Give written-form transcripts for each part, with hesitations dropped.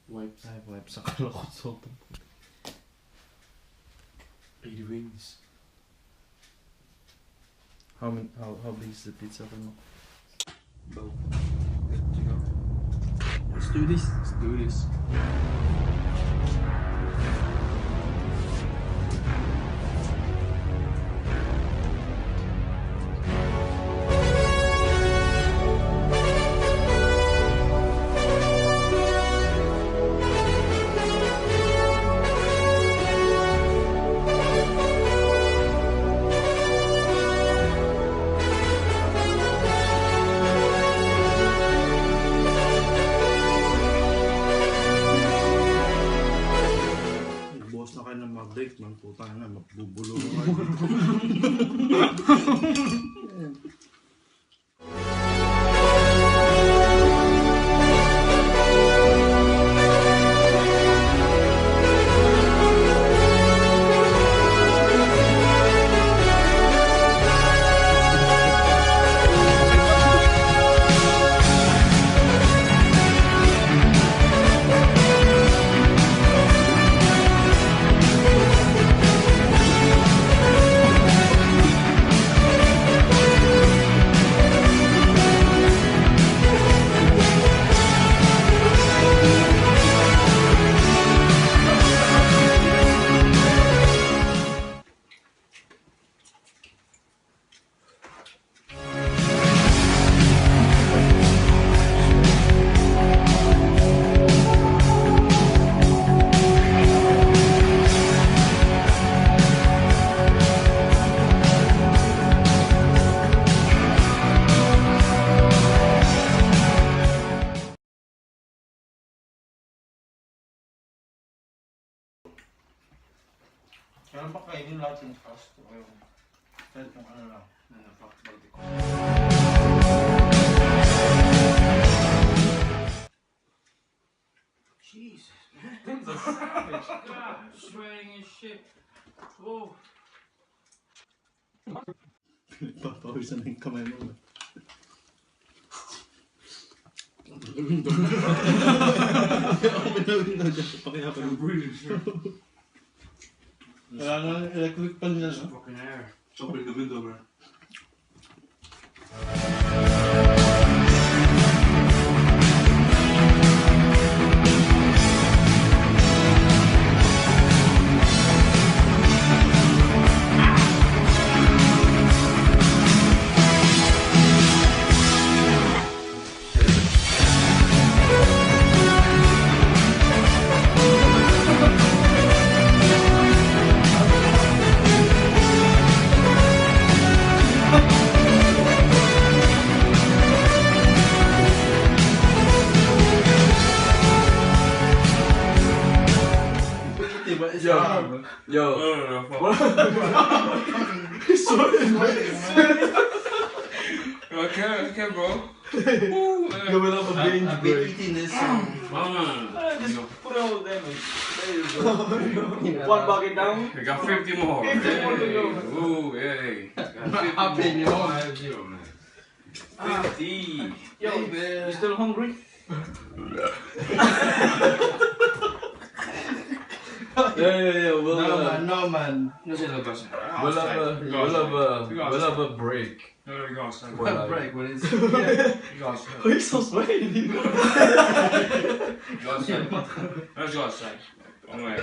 Wipes. Ay, wipes. Akala ko soto. 80 wings. How big is the pizza for now? Go. Good to go. Let's do this. Let's do this. Break man, puta na, mabubulo ko. Kaya ba kainin lahat yung fast food? Kahit yung ano lang, na-fuckbag ko. Jesus, man. That's a savage. God, sweating and shit. Whoa. Papawisan na yung kamay mo. I'm breathing shit. Wala na electric pan niya, no? Fucking air. Open the window, man. Yo. Okay, bro. Gawin lang pag-gain. I've been eating this. Just put it all there, man. There you go. One bucket down. We got 50 more. 50 more to go. Ooh, hey. I'll pay you more. 50. Yo, you still hungry? Yeah, No man. We'll have a break. No, we go outside. What break? What is? You go outside. Why are you so sweaty? Go outside. Let's go outside. One way.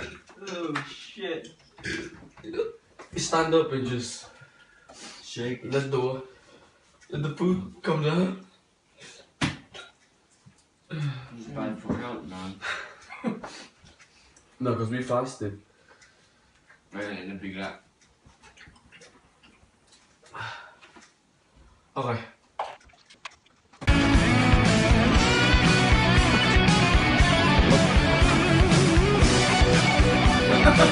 Oh shit. Stand up and just shake. Let the food come down. It's bad for health, man. No, because we fasted. Right in the big lap. Okay. Ha ha ha!